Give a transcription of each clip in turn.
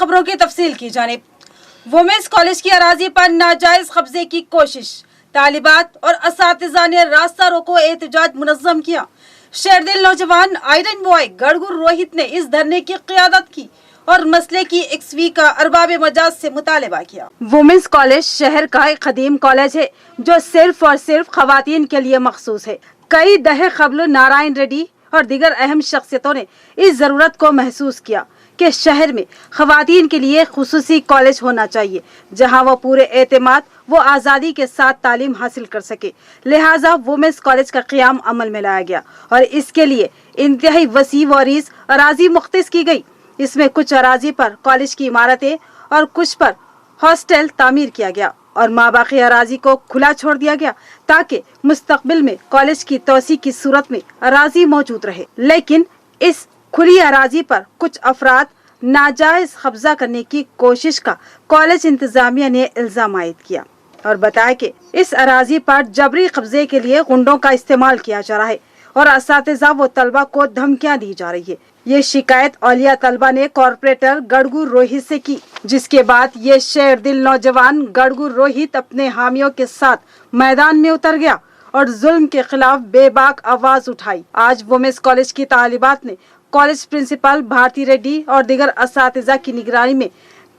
खबरों की तफसील की जानिब। वुमेन्स कॉलेज की अराजी पर नाजायज कब्जे की कोशिश, तालिबात और असातिज़ा ने रास्ता रोको एहतजाज मुनज़्ज़म किया। शेरदिल नौजवान आयरन बॉय गड़गुर रोहित ने इस धरने की क़ियादत की और मसले की एक्सवी का अरबाब मजाज से मुतालबा किया। वुमेन्स कॉलेज शहर का एक कदीम कॉलेज है जो सिर्फ और सिर्फ खवातीन के लिए मखसूस है। कई दहर क़ब्ल नारायण रेड्डी और दीगर अहम शख्सियतों ने इस ज़रूरत को महसूस किया कि शहर में खवातीन के लिए खुसूसी कॉलेज होना चाहिए जहां वो पूरे एतमाद व आज़ादी के साथ तालीम हासिल कर सके। लिहाजा वुमेन्स कॉलेज का क़याम अमल में लाया गया और इसके लिए इंतहाई वसी व अरीज़ अराजी मुख्तस की गई। इसमें कुछ अराजी पर कॉलेज की इमारतें और कुछ पर हॉस्टल तामीर किया गया और माबाकी अराजी को खुला छोड़ दिया गया ताकि मुस्तकबिल में कॉलेज की तोसी की सूरत में अराजी मौजूद रहे। लेकिन इस खुली अराजी पर कुछ अफराद नाजायज कब्जा करने की कोशिश का कॉलेज इंतजामिया ने इल्जाम आयद किया और बताया कि इस अराजी पर जबरी कब्जे के लिए गुंडों का इस्तेमाल किया जा रहा है और असातिज़ा व तलबा को धमकियां दी जा रही है। ये शिकायत औलिया तलबा ने कॉरपोरेटर गड़गुर रोहित से की, जिसके बाद ये शेरदिल नौजवान गड़गुर रोहित अपने हामियों के साथ मैदान में उतर गया और जुल्म के खिलाफ बेबाक आवाज उठाई। आज वुमेन्स कॉलेज की तालिबात ने कॉलेज प्रिंसिपल भारती रेड्डी और दीगर असातिज़ा की निगरानी में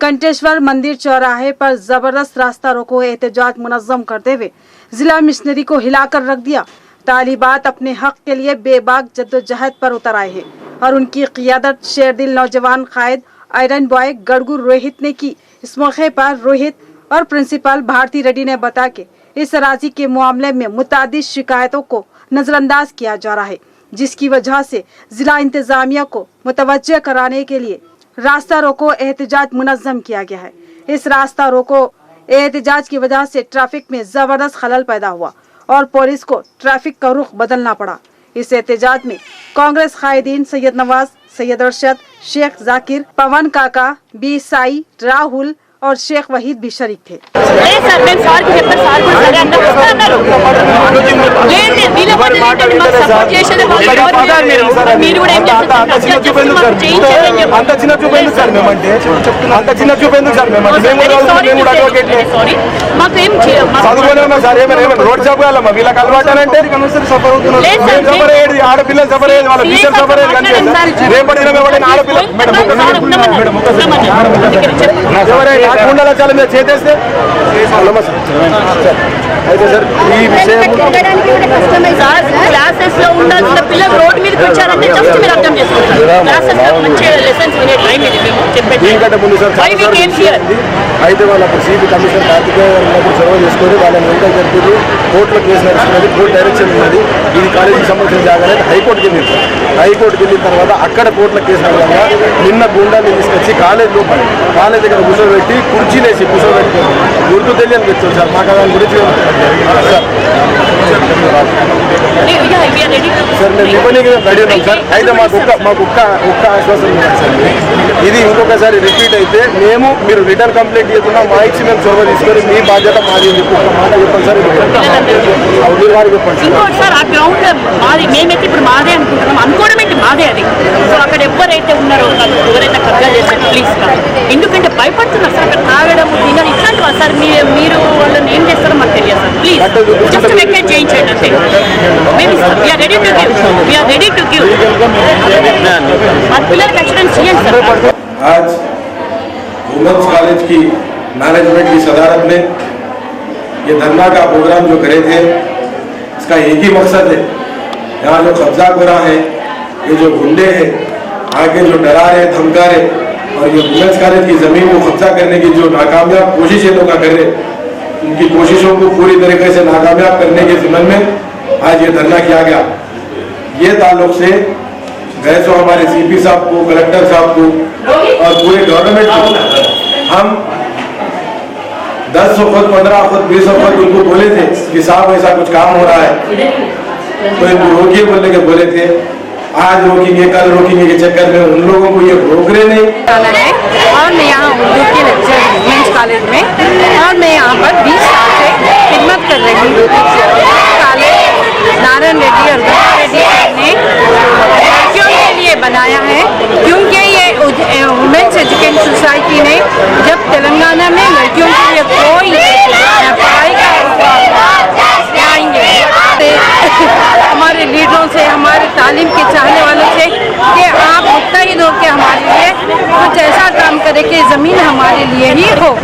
कंटेश्वर मंदिर चौराहे पर जबरदस्त रास्ता रोको एहतजाज मुनज़्ज़म करते हुए जिला मिशनरी को हिलाकर रख दिया। तालिबात अपने हक के लिए बेबाक जद्दोजहद पर उतर आए हैं और उनकी क़ियादत शेरदिल नौजवान कायद आयरन बॉय गड़गुर रोहित ने की। इस मौके पर रोहित और प्रिंसिपल भारती रेड्डी ने बताया कि इस अराजी के मामले में मुतादिद शिकायतों को नजरअंदाज किया जा रहा है, जिसकी वजह से जिला इंतजामिया को मुतवज्जह कराने के लिए रास्ता रोको एहतजाज मुनज़्ज़म किया गया है। इस रास्ता रोको एहतजाज की वजह से ट्रैफिक में जबरदस्त खलल पैदा हुआ और पुलिस को ट्रैफिक का रुख बदलना पड़ा। इस एहतजाज में कांग्रेस कायदीन सैयद नवाज, सैयद अरशद, शेख जाकिर, पवन काका, बी साई, राहुल और शेख वहीद भी शरीक थे। అయితే సార్ ఈ విషయం క్లాసెస్ లో ఉండాల్సిన పిల్లలు రోడ్ మీద వచ్చారంటే జస్ట్ మీరు అర్థం చేసుకోండి. క్లాసెస్ లో మంచి లెసన్స్ వినే టైం ఇది మేము చెప్పేది. దీనికంటే ముందు సార్ అయితే వాళ్ళ సిపి కమిషనర్ కార్తికేయ ఉన్నప్పుడు చొరవ చేసుకొని వాళ్ళని వెంట జరిపి కోర్టులో కేసు నడుస్తున్నది, కోర్టు డైరెక్షన్ ఉన్నది. ఇది కాలేజీకి సంబంధించిన జాగానే హైకోర్టుకి వెళ్ళింది సార్. హైకోర్టుకి వెళ్ళిన తర్వాత అక్కడ కోర్టులో కేసు నడవగా నిన్న గుండాన్ని తీసుకొచ్చి కాలేజ్ లోపల కాలేజ్ దగ్గర కూర్చోబెట్టి కుర్చీలేసి కూర్చోబెట్టి గుర్తు తెలియని వ్యక్తులు సార్. మాకు దాని గురించి సార్ మేము ఇవ్వడానికి రెడీ ఉన్నాం సార్. అయితే మాకు ఒక్క ఆశ్వాసం ఉంది సార్, ఇది ఇంకొకసారి రిపీట్ అయితే మేము మీరు రిటర్న్ కంప్లైంట్ చేస్తున్నా మా ఇచ్చి మేము చొరవ తీసుకొని మీ బాధ్యత మాది అని చెప్పి మాట చెప్పండి సార్. మీరు వారికి చెప్పండి సార్. ఆ గ్రౌండ్ మాది, మేమైతే ఇప్పుడు మాదే అనుకుంటున్నాం, అనుకోవడం అయితే మాదే అది. సో అక్కడ ఎవరైతే ఉన్నారో ఎవరైతే కబ్జా చేశారో ప్లీజ్ ఎందుకంటే భయపడుతున్నారు సార్. అక్కడ తాగడం తినడం ఇట్లాంటివా సార్? మీరు వాళ్ళని ఏం చేస్తారో మాకు తెలియదు సార్. ప్లీజ్ జస్ట్ వెకేట్ చేయించండి అంతే. మేము ఇస్తాం. We're ready to give, we're ready to give. మా పిల్లలకి ఎక్స్పీరియన్స్ చేయండి సార్. आज वुमेन्स कॉलेज की मैनेजमेंट की सदारत में ये धरना का प्रोग्राम जो करे थे, इसका एक ही मकसद है, यहाँ जो कब्जा गोरा है, ये जो गुंडे हैं, आगे जो डरा रहे धमका रहे और ये वुमेन्स कॉलेज की ज़मीन को कब्जा करने की जो नाकामयाब कोशिश ये लोग कर रहे, उनकी कोशिशों को पूरी तरीके से नाकामयाब करने के ज़िम्मन में आज ये धरना किया गया। ये ताल्लुक से गए तो हमारे सीपी साहब को, कलेक्टर साहब को और पूरे गवर्नमेंट को हम 10 वक्त 15 वक्त 20 वक्त उनको बोले थे कि साहब ऐसा कुछ काम हो रहा है तो इनको रोकिए बोलने के बोले थे। आज रोकेंगे कल रोकेंगे के चक्कर में उन लोगों को ये रोक रहे नहीं। और मैं यहाँ उर्दू के लेक्चर वुमेन्स कॉलेज में और मैं यहाँ पर 20 साल से खिदमत कर रही हूँ। कॉलेज नारायण रेड्डी और गंगा रेड्डी ने लड़कियों के लिए बनाया है क्योंकि ये वुमेन्स एजुकेशन सोसाइटी हमारे लीडरों से, हमारे तालीम के चाहने वालों से कि आप मुत्तहिद हो के हमारे लिए कुछ ऐसा काम करें कि ज़मीन हमारे लिए ही हो।